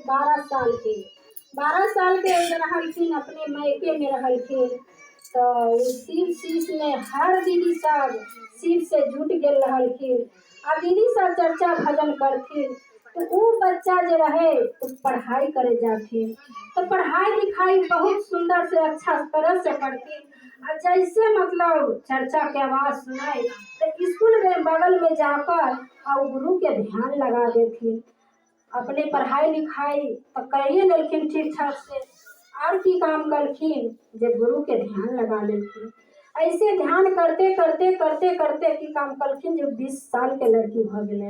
12 साल के। 12 साल के रहलखिन, अपने मायके में रहलखिन। तो उ शिव शीश में हर दीदी सब शिव से जुट गेल रहलखिन आ दीदी सब चर्चा भजन करथिन। तो उ बच्चा जे रहे तो पढ़ाई करे जाथिन, तो पढ़ाई लिखाई बहुत सुंदर से अच्छा तरह से करथिन। आ जैसे मतलब चर्चा के आवाज सुनाई तो स्कूल में बगल में जाकर और गुरु के ध्यान लगा देथिन। अपने पढ़ाई लिखाई तो करिए लेलखिन ठीक ठाक से, और की काम करखिन जे गुरु के ध्यान लगा लेलखिन। ऐसे ध्यान करते करते करते करते की काम करखिन जो 20 साल के लड़की भ गेले।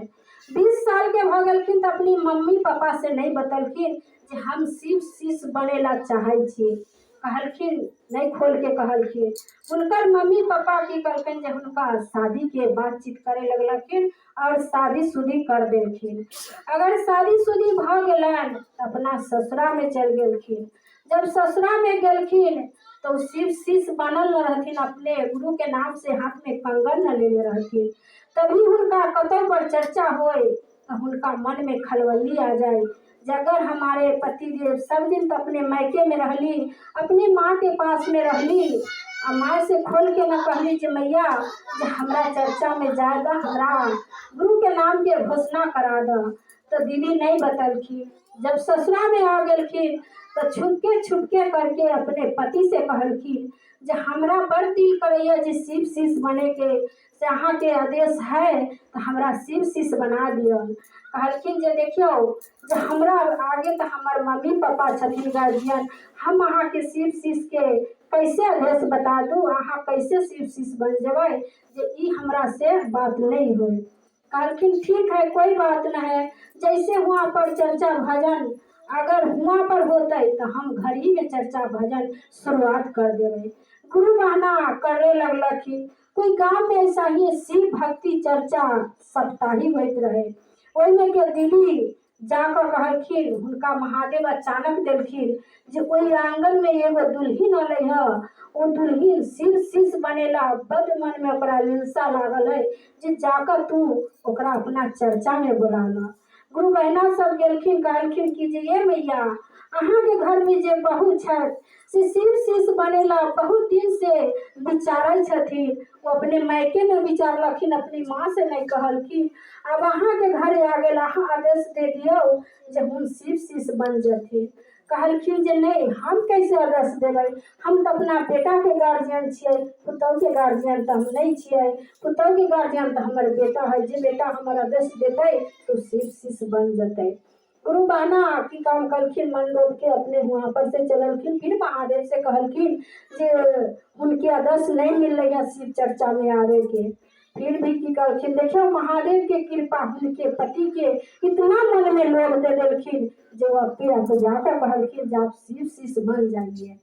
20 साल के भ गेलखिन तो अपनी मम्मी पापा से नहीं बतलखिन जे हम शिव शिष्य बनेला चाहे छी। कहलखिन नहीं खोल के कहलखिन। उनकर मम्मी पापा की कहलखिन जे हुनका शादी के बातचीत करे लगलखिन और शादी शुदी कर देलखिन। अगर शादी शुदी भ गेलन तो अपना ससुरा में चल गेलखिन। जब ससुरा में गेलखिन तो शिव शिष्य बनल रहथिन, अपने गुरु के नाम से हाथ में कंगन न लेले रहथिन। तभी हुनका कतौ पर चर्चा होए तो हुनका मन में खलबली आ जाए जे अगर हमारे पति देव सब दिन तो अपने मायके में रहली, अपनी माँ के पास में रहली, आ माँ से खोल के न कहली जे मैया जे हमरा चर्चा में जाए दा, हमरा गुरु के नाम के घोषणा करा दा। तो दीदी नहीं बतलखी। जब ससुरा में आ गेलखिन तो छुपके करके अपने पति से कहलखिन जे हमरा बड़ दिल करैया जे शिव शिष्य बने के, से अहाँ के आदेश है तो हमरा शिव शिष्य बना दियो। कहलखिन जे देखियो जे हमरा आगे तो हमार मम्मी पापा छथिन गार्जियन, हम अहाँ के शिव शिष्य के कैसे आदेश बता दूँ, अहाँ कैसे शिव शिष्य बन जेबै, जे ई हमरा से बात नहीं होई। कहलखिन ठीक है कोई बात न है, जैसे वहाँ पर चर्चा भजन अगर वहाँ पर होते तो हम घर ही में चर्चा भजन शुरुआत कर देवे। गुरु बहना करे लगलखिन। कोई गांव में ऐसा ही शिव भक्ति चर्चा सप्ताही होइत रहे। ओइमे के दीदी जाकर कहलखिन, हुनका महादेव अचानक देलखिन जे ओई आंगन में एगो दुल्हिन अलै ह, ओ दुल्हिन शिव शिष्य बनेला। बद मन में ओकरा लिलसा लागल है जे जाकर तू ओकरा अपना चर्चा में बुलाना। गुरु बहना सब गेलखिन, कहलखिन कि जे ये मैया अहाँ के घर में जे बहू छथि से शिव शिष्य बनेला बहुत दिन से विचारै छथिन। वो अपने मायके में विचारलखिन, अपनी माँ से नहीं कहलखिन। अब अहाँ के घरे आ गेल, अहाँ आदेश दे दियो जे हम शिव शिष्य बन जथिन। कहलखिन जे नहीं हम कैसे आदेश देबै, हम तो अपना बेटा के गार्जियन छियै, पुतौह के गार्जियन तो हम नहीं छियै। पुतौह के गार्जियन तो हमर बेटा है, जे बेटा हमर आदेश देते तो शिव शिष्य बन जते। गुरु बहना की काम करखिन, मन रोक के अपने वहाँ पर से चललखिन। फिर महादेव से कहलखिन जे उनके आदेश नहीं मिल रही है शिव चर्चा में आवे के। फिर भी की करखिन, देखियो महादेव के कृपा उनके पति के इतना मन में लोभ दे देलखिन जो आप जाकर कहलखिन जे आप शिव शिष्य बन जाइए।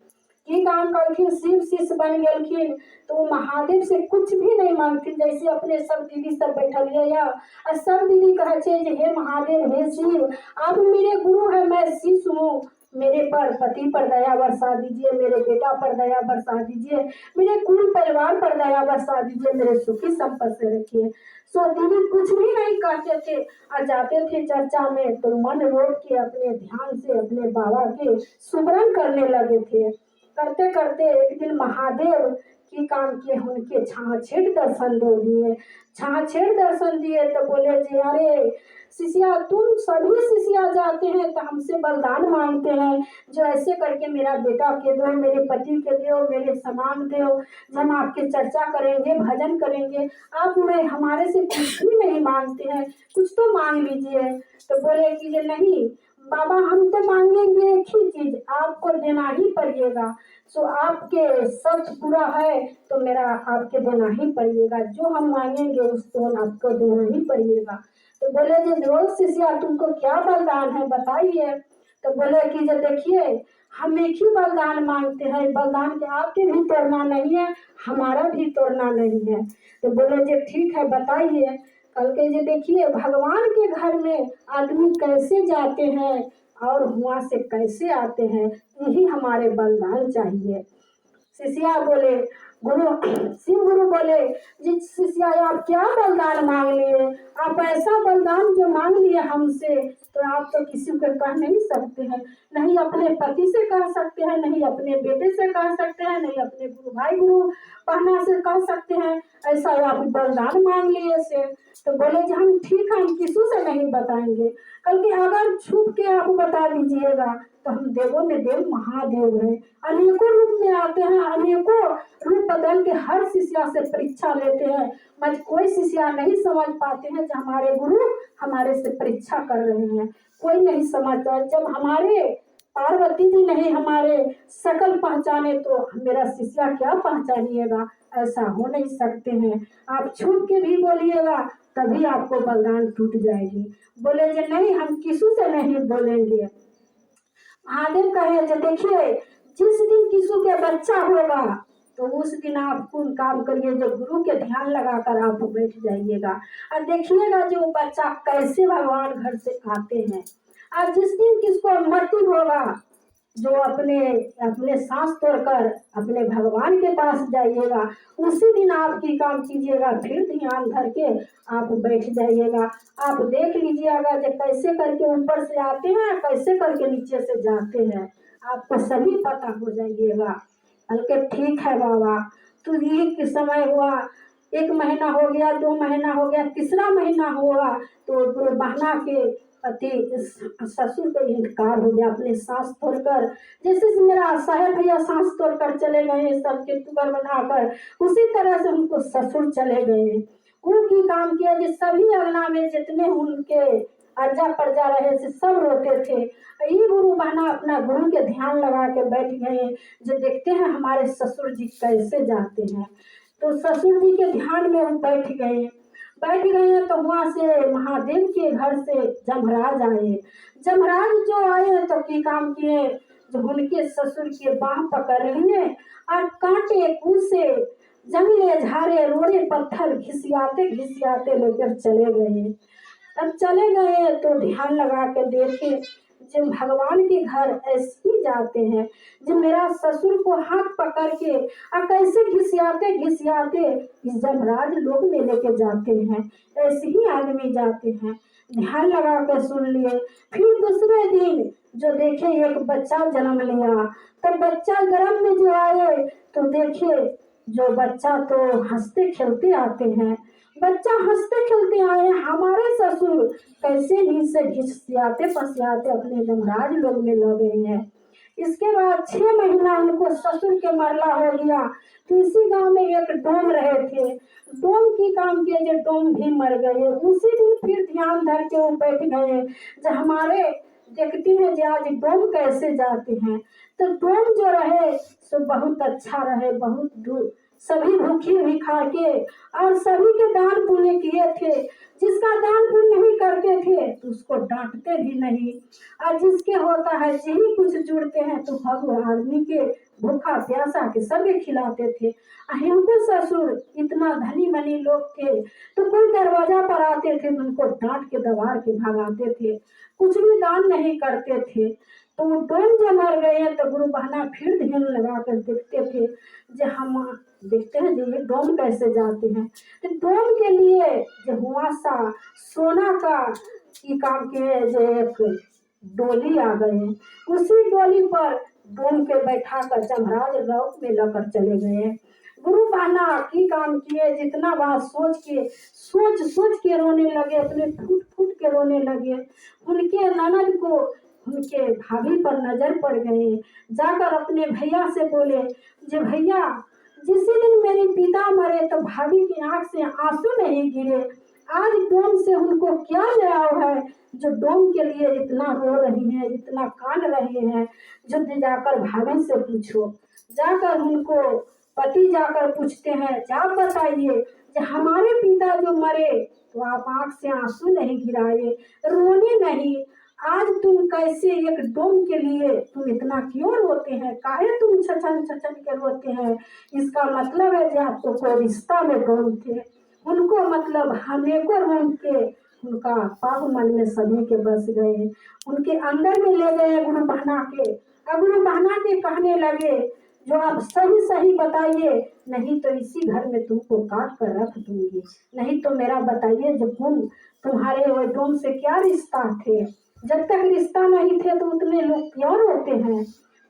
की काम करखिन, शिव शिष्य बन गेलखिन। तो महादेव से कुछ भी नहीं मांगथिन। जैसे अपने सब दीदी सब बैठलिए या और सब दीदी कहे छे जे हे महादेव हे शिव आप मेरे गुरु है, मैं शिष्य हूँ, मेरे पर पति पर दया बरसा दीजिए, मेरे बेटा पर दया बरसा दीजिए, मेरे कुल परिवार पर दया बरसा दीजिए, मेरे सुखी संपत्ति से रखिए। सो दीदी कुछ भी नहीं कहते थे और जाते थे चर्चा में तो मन रोक के अपने ध्यान से अपने बाबा के सुमरन करने लगे थे। करते करते एक दिन महादेव की काम किए, उनके छाछेड़ दर्शन दे दिए। छाछेड़ दर्शन दिए तो बोले जी अरे शिष्या तुम सभी शिष्या जाते हैं तो हमसे बलिदान मांगते हैं जो ऐसे करके मेरा बेटा के दो, मेरे पति के दो, मेरे सामान दो, हम आपके चर्चा करेंगे भजन करेंगे। आप में हमारे से कुछ भी नहीं मांगते हैं, कुछ तो मांग लीजिए। तो बोले कि ये नहीं बाबा हम तो मांगेंगे एक ही चीज, आपको देना ही पड़ेगा। सो आपके शर्त पूरा है तो मेरा आपके देना ही पड़ेगा, जो हम मांगेंगे उसको आपको देना ही पड़ेगा। तो बोले जी रोज शिष्या तुमको क्या बलिदान है बताइए। तो बोले कि जो देखिए हम एक ही बलिदान मांगते हैं, बलिदान के आपके भी तोड़ना नहीं है, हमारा भी तोड़ना नहीं है। तो बोले जी ठीक है बताइए। कल के जी देखिए भगवान के घर में आदमी कैसे जाते हैं और वहाँ से कैसे आते हैं, यही हमारे बलिदान चाहिए। शिष्या बोले, गुरु शिव गुरु बोले, जी शिष्या आप क्या बलिदान मांग लिए, आप ऐसा बलिदान जो मांग लिए हमसे, तो आप तो किसी को कह नहीं सकते हैं, नहीं अपने पति से कह सकते हैं, नहीं अपने बेटे से कह सकते हैं, नहीं अपने गुरु भाई गुरु बहना से कह सकते हैं, ऐसा आप बलिदान मांग लिए से। तो बोले जी हम ठीक है, हम किसी से नहीं बताएंगे। कल के अगर छुप के आप बता दीजिएगा तो हम देवों में देव महादेव है, अनेकों रूप में आते हैं, अनेकों रूप बदल के हर शिष्या से परीक्षा लेते हैं, मगर कोई शिष्या नहीं समझ पाते हैं जो हमारे गुरु हमारे से परीक्षा कर रहे हैं, कोई नहीं समझता। जब हमारे पार्वती जी नहीं हमारे शकल पहचाने तो मेरा शिष्या क्या पहचानिएगा, ऐसा हो नहीं सकते हैं। आप छुप के भी बोलिएगा तभी आपको बलिदान टूट जाएगी। बोले जो नहीं हम किसी से नहीं बोलेंगे। महादेव कहे जो देखिए जिस दिन किसी के बच्चा होगा तो उस दिन आप कौन काम करिए, जो गुरु के ध्यान लगाकर आप बैठ जाइएगा और देखिएगा जो बच्चा कैसे भगवान घर से आते हैं। और जिस दिन किसको मृत्यु होगा जो अपने अपने सांस तोड़कर अपने भगवान के पास जाइएगा, उसी दिन आपकी काम कीजिएगा, फिर ध्यान धर के आप बैठ जाइएगा। आप देख लीजिएगा जो कैसे करके ऊपर से आते हैं, कैसे करके नीचे से जाते हैं, आपको सभी पता हो जाइएगा। हल्के ठीक है बाबा, तो ये समय हुआ, 1 महीना हो गया, 2 महीना हो गया, तीसरा महीना हुआ तो बहना के पति ससुर को इंतकार हो गया अपने सांस तोड़कर। जैसे मेरा साहेब भैया सांस तोड़कर चले गए सबके टुकड़ बनाकर, उसी तरह से उनको ससुर चले गए। उनकी काम किया जो सभी अंगना में जितने उनके अर्जा पर्जा रहे थे सब रोते थे। ये गुरु बहना अपना गुरु के ध्यान लगा के बैठ गए, जो देखते हैं हमारे ससुर जी कैसे जाते हैं। तो ससुर जी के ध्यान में हम बैठ गए तो वहां से महादेव के घर से जमराज आए। जमराज जो आए तो की काम किए, जो उनके ससुर के बाह पकड़ लिए और कांटे कूसे जंगले झाड़े रोड़े पत्थर घिसियाते घिसियाते लेकर चले गए। अब चले गए तो ध्यान लगा के देखे जब भगवान के घर ऐसे ही जाते हैं, जब मेरा ससुर को हाथ पकड़ के और कैसे घिसियाते घिसियाते इस जमराज लोग में लेके जाते हैं, ऐसे ही आदमी जाते हैं। ध्यान लगा कर सुन लिए। फिर दूसरे दिन जो देखे एक बच्चा जन्म लिया, तब बच्चा गर्भ में जो आए तो देखे जो बच्चा तो हंसते खेलते आते हैं, बच्चा हंसते खेलते आए, हमारे ससुर कैसे भी से घिसियाते पसियाते अपने जमराज लोग में लगे हैं। इसके बाद 6 महीना उनको ससुर के मरला हो गया। तो इसी गांव में एक डोम रहे थे, डोम की काम किए जो डोम भी मर गए। उसी दिन फिर ध्यान धर के वो बैठ गए, जो हमारे देखते हैं जो आज डोम कैसे जाते हैं। तो डोम जो रहे सो बहुत अच्छा रहे, बहुत सभी भूखे भी खा के और सभी के दान पुण्य किए थे। जिसका दान पुण्य नहीं करते थे तो उसको डांटते भी नहीं, और जिसके होता है यही कुछ जुड़ते हैं तो भगवान आदमी के भूखा प्यासा के सभी खिलाते थे। हमको ससुर इतना धनी मनी लोग थे तो कोई दरवाजा पर आते थे तो उनको डांट के दबाड़ के भगाते थे, कुछ भी दान नहीं करते थे। तो वो डोम जब मर गए तो गुरु बहना फिर ध्यान लगा कर देखते थे, जो हम देखते हैं जो ये डोम कैसे जाते हैं। तो डोम के लिए जो हुआ सा सोना का की काम के जो एक डोली आ गए, उसी डोली पर डोम के बैठा कर जमराज लोक में लेकर चले गए। गुरु बहना की काम किए, जितना बात सोच के रोने लगे, अपने फूट फूट के रोने लगे। उनके ननद को उनके भाभी पर नजर पड़ गई, जाकर अपने भैया से बोले जो भैया जिस दिन मेरे पिता मरे तो भाभी की आंख से आंसू नहीं गिरे, आज डोम से उनको क्या नया है जो डोम के लिए इतना रो रही है, इतना कान रहे हैं। जो जाकर भाभी से पूछो, जाकर उनको पति जाकर पूछते हैं, जा बताइए कि हमारे पिता जो मरे तो आप आंख से आंसू नहीं गिराए, रोने नहीं, आज तुम कैसे एक डोम के लिए तुम इतना क्यों रोते हैं, काहे तुम छचन छचन के रोते हैं। इसका मतलब है कि आपको कोई रिश्ता में डोम थे, उनको मतलब हमें को रोम के उनका पाप मन में सभी के बस गए, उनके अंदर में ले गए गुरु बहना के। अब गुरु बहना के कहने लगे जो आप सही सही बताइए, नहीं तो इसी घर में तुमको काट कर रख दूंगी। नहीं तो मेरा बताइए, जो तुम्हारे वो डोम से क्या रिश्ता थे? जब तक रिश्ता नहीं थे तो उतने लोग क्यों रोते हैं?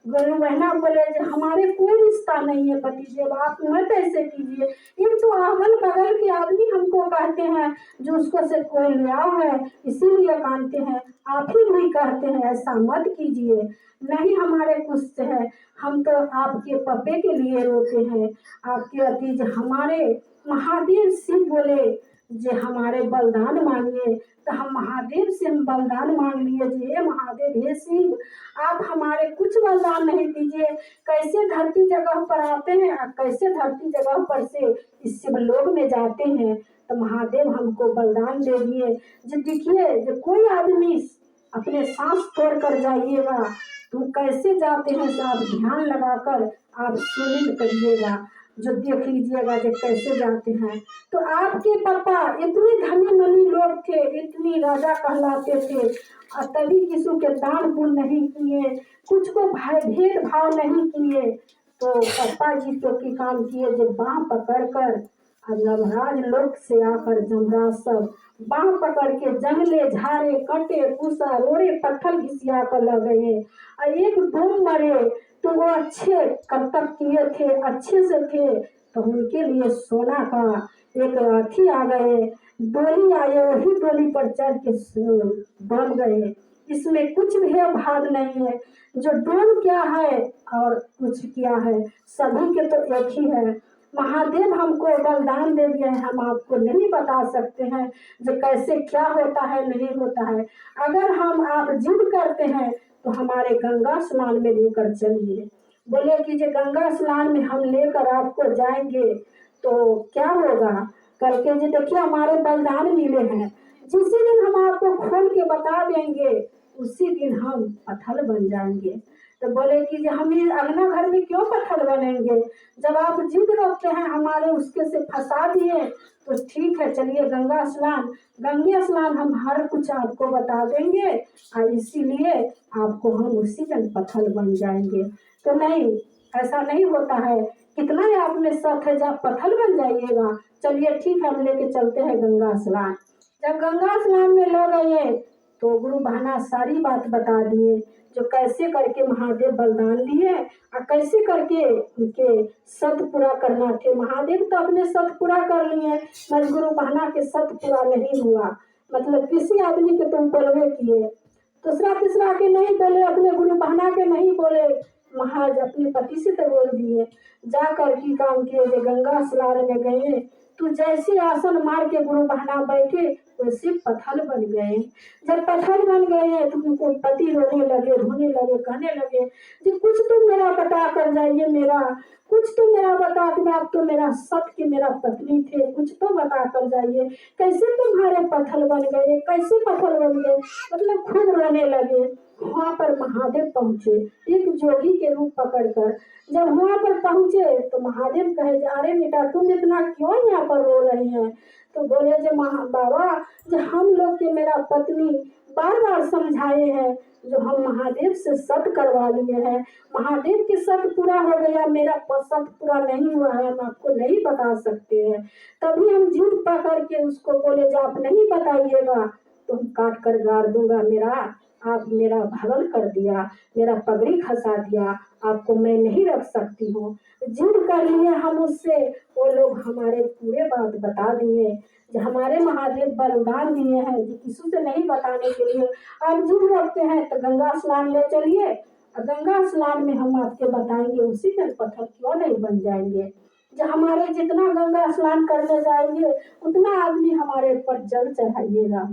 गुरु बहना बोले जो हमारे कोई रिश्ता नहीं है पतिदेव, आप मत ऐसे कीजिए। एक तो अगल बगल के आदमी हमको कहते हैं जो उसको से कोई लियाव है इसीलिए कानते हैं, आप ही भी कहते हैं ऐसा मत कीजिए। नहीं हमारे कुछ से है, हम तो आपके पप्पे के लिए रोते हैं। आपके अतीज हमारे महादेव शिव बोले जे हमारे बलिदान मांगिए, तो हम महादेव से हम बलिदान मांग लिए जी, हे महादेव हे शिव आप हमारे कुछ बलिदान नहीं दीजिए। कैसे धरती जगह पर आते हैं और कैसे धरती जगह पर से इस शिवलोक में जाते हैं, तो महादेव हमको बलिदान दे दिए। जो देखिए जो कोई आदमी अपने सांस छोड़ कर जाइएगा तो कैसे जाते हैं, तो आप ध्यान लगाकर आप सुनिल करिएगा, जो देख लीजिएगा जो कैसे जाते हैं। तो आपके पापा इतने धनी मनी लोग थे, इतनी राजा कहलाते थे, और तभी किसी के दान पुण्य नहीं किए, कुछ को भेदभाव नहीं किए। तो पापा जी तो की काम किए जो बाह पकड़ कर नवराज लोक से आकर जमराज सब बाह पकड़ के जंगले झाड़े कटे पूसा रोड़े पत्थर घिसिया कर लग गए, और एक डूम मरे तो वो अच्छे कर्तव्य किए थे, अच्छे से थे, तो उनके लिए सोना का एक अथी आ गए, डोली आए, वही डोली पर चढ़ के बन गए। इसमें कुछ भेदभाव नहीं है, जो डोम क्या है और कुछ क्या है, सभी के तो एक ही है। महादेव हमको बलिदान दे दिया है, हम आपको नहीं बता सकते हैं जो कैसे क्या होता है नहीं होता है। अगर हम आप जिद करते हैं तो हमारे गंगा स्नान में लेकर चलिए। बोले कि जो गंगा स्नान में हम लेकर आपको जाएंगे तो क्या होगा करके, जी देखिए हमारे बलिदान मिले हैं, जिस दिन हम आपको खोल के बता देंगे उसी दिन हम पत्थर बन जाएंगे। तो बोले कि जो हम अगना घर में क्यों पत्थर बनेंगे, जब आप जिद रखते हैं हमारे उसके से फंसा दिए तो ठीक है चलिए गंगा स्नान हम हर कुछ आपको बता देंगे, और इसीलिए आपको हम उसी दिन पत्थर बन जाएंगे। तो नहीं, ऐसा नहीं होता है। कितना ही आप में शक है जब पत्थर बन जाइएगा, चलिए ठीक है हम लेके चलते हैं गंगा स्नान। जब गंगा स्नान में लोग गए तो गुरु बहना सारी बात बता दिए, जो कैसे करके महादेव बलिदान दिए और कैसे करके उनके सत पूरा करना थे। महादेव तो अपने सत पूरा कर लिए, मगर गुरु बहना के सत पूरा नहीं हुआ। मतलब किसी आदमी के तुम बोलवे किए, दूसरा तीसरा के नहीं बोले, अपने गुरु बहना के नहीं बोले, महाज अपने पति से तो बोल दिए। जा कर की काम किए, जो गंगा स्नान में गए तो जैसे आसन मार के गुरु बहना बैठे वैसे पत्थर बन गए। जब पत्थर बन गए तो उनको पति रोने लगे, कहने लगे कि कुछ तो मेरा बता कर जाइए, मेरा कुछ तो मेरा बता कि आप तो मेरा सत के मेरा पत्नी थे, कुछ तो बता कर जाइए, कैसे तुम्हारे पत्थर बन गए, कैसे पत्थर बन गए, मतलब खूब रोने लगे। वहां पर महादेव पहुंचे एक जोगी के रूप पकड़कर। जब वहां पर पहुंचे तो महादेव कहे अरे बेटा तुम इतना क्यों यहाँ पर रो रही हैं? तो बोले जो बाबा जो हम लोग के मेरा पत्नी बार बार समझाए हैं, जो हम महादेव से सत करवा लिए हैं, महादेव के सत पूरा हो गया, मेरा सत पूरा नहीं हुआ है, हम आपको नहीं बता सकते हैं। तभी हम झूठ पकड़ के उसको बोले जो आप नहीं बताइएगा तो हम काट कर गाड़ दूंगा, आप मेरा भगल कर दिया, मेरा पगड़ी खसा दिया, आपको मैं नहीं रख सकती हूँ। जिद कर लिए हम उससे, वो लोग हमारे पूरे बात बता दिए, जो हमारे महादेव बलिदान दिए हैं जो किसी से नहीं बताने के लिए। आप जिद रखते हैं तो गंगा स्नान ले चलिए, और गंगा स्नान में हम आपके बताएंगे उसी दिन पत्थर क्यों नहीं बन जाएंगे। जो हमारे जितना गंगा स्नान करने जाएंगे उतना आदमी हमारे ऊपर जल चढ़ाइएगा।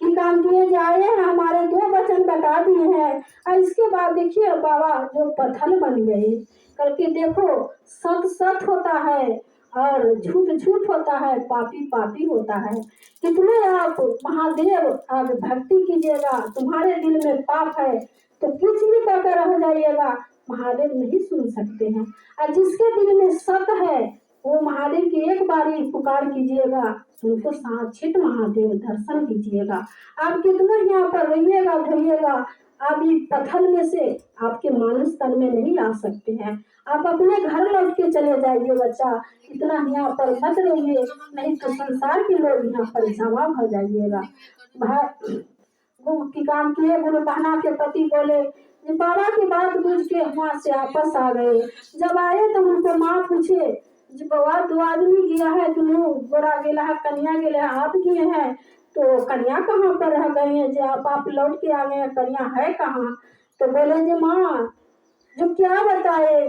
कि काम किए जाए हमारे 2 वचन बता दिए हैं, और इसके बाद देखिए बाबा जो पत्थर बन गए। करके देखो सत सत होता है और झूठ झूठ होता है, पापी पापी होता है। कितने आप महादेव आप भक्ति कीजिएगा, तुम्हारे दिल में पाप है तो कुछ भी करके रह जाइएगा, महादेव नहीं सुन सकते हैं। और जिसके दिल में सत है वो महादेव की एक बारी पुकार कीजिएगा, उनको साक्षात महादेव दर्शन कीजिएगा। आप कितना यहाँ पर रहिएगा धरिएगा, आप ये पत्थर में से आपके मानस तन में नहीं आ सकते हैं। आप अपने घर लौट के चले जाइए बच्चा, इतना यहाँ पर मत रहिए, नहीं तो संसार के लोग यहाँ पर जमा हो जाइएगा। वो की काम किए, गुरु बहना के पति बोले कि बाबा की बात बुझ के वहाँ से वापस आ गए। जब आए तो उनको माँ पूछे जी बउआ 2 आदमी गया है, दोनों गोरा गेला है, कन्या गेले है, आप किए हैं तो कन्या कहाँ पर रह गए हैं, जो आप लौट के आ गए हैं, कन्या है कहाँ? तो बोले जी माँ जो क्या बताए,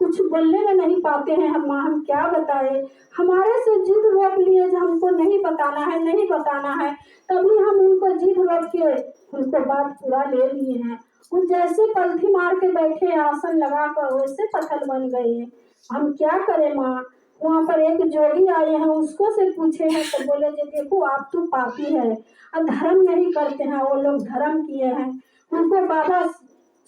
कुछ बोलने में नहीं पाते हैं हम माँ, हम क्या बताए, हमारे से जिद रोक लिए जो हमको नहीं बताना है, नहीं बताना है, तभी हम उनको जिद रोक के उनको बात पूरा ले लिए हैं। वो जैसे पलथी मार के बैठे आसन लगा कर वैसे पत्थर बन गए हैं। हम क्या करें माँ? वहाँ पर एक जोगी आए हैं, उसको से पूछे हैं तो बोले जी देखो आप तो पापी है और धर्म नहीं करते हैं, वो लोग धर्म किए हैं। उनको बाबा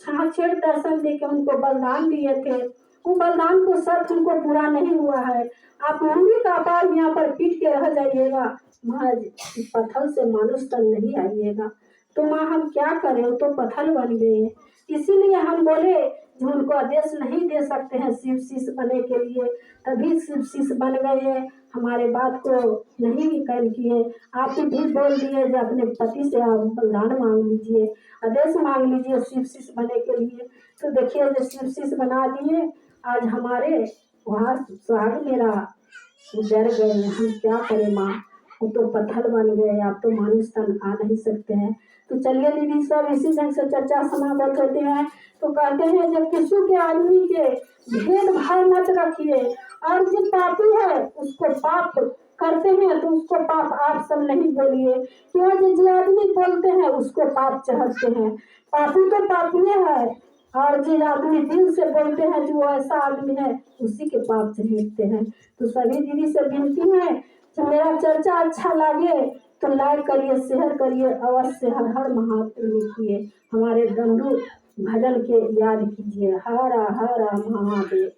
छाछेड़ दर्शन दे के उनको बलिदान दिए थे, वो बलिदान को शर्त उनको पूरा नहीं हुआ है। आप उंगली का पार यहाँ पर पीट के रह जाइएगा, महाराज इस पत्थर से मानुष तक नहीं आइएगा। तो माँ हम क्या करें, वो तो पत्थर बन गए हैं। इसीलिए हम बोले जो उनको आदेश नहीं दे सकते हैं शिव शिष्य बनने के लिए, तभी शिव शिष्य बन गए हैं, हमारे बात को नहीं विकल किए। आप भी बोल दिए जो अपने पति से आप बलिदान मांग लीजिए, आदेश मांग लीजिए शिव शिष्य बनने के लिए। तो देखिए जो शिव शिष्य बना दिए, आज हमारे वहाँ सुहाग मेरा जर गए। हम क्या करें माँ, वो तो पत्थर बन गए, आप तो मानुष तन आ नहीं सकते हैं। तो चलिए दीदी सब इसी ढंग से चर्चा समाप्त होते हैं। तो कहते हैं जब किसी के आदमी के भेदभाव मत रखिए, और जो पापी है उसको पाप करते हैं तो उसको पाप आप सब नहीं बोलिए, क्यों जो आदमी बोलते हैं उसको पाप चढ़ते हैं। पापी तो पापी है, और जो आदमी दिल से बोलते हैं जो ऐसा आदमी है उसी के पाप चढ़ते हैं। तो सभी दीदी से विनती है कि मेरा चर्चा अच्छा लगे तो लाइक करिए, शेयर करिए, अवश्य हर हर महादेव लिखिए, हमारे बंधु भजन के याद कीजिए। हर हर महादेव।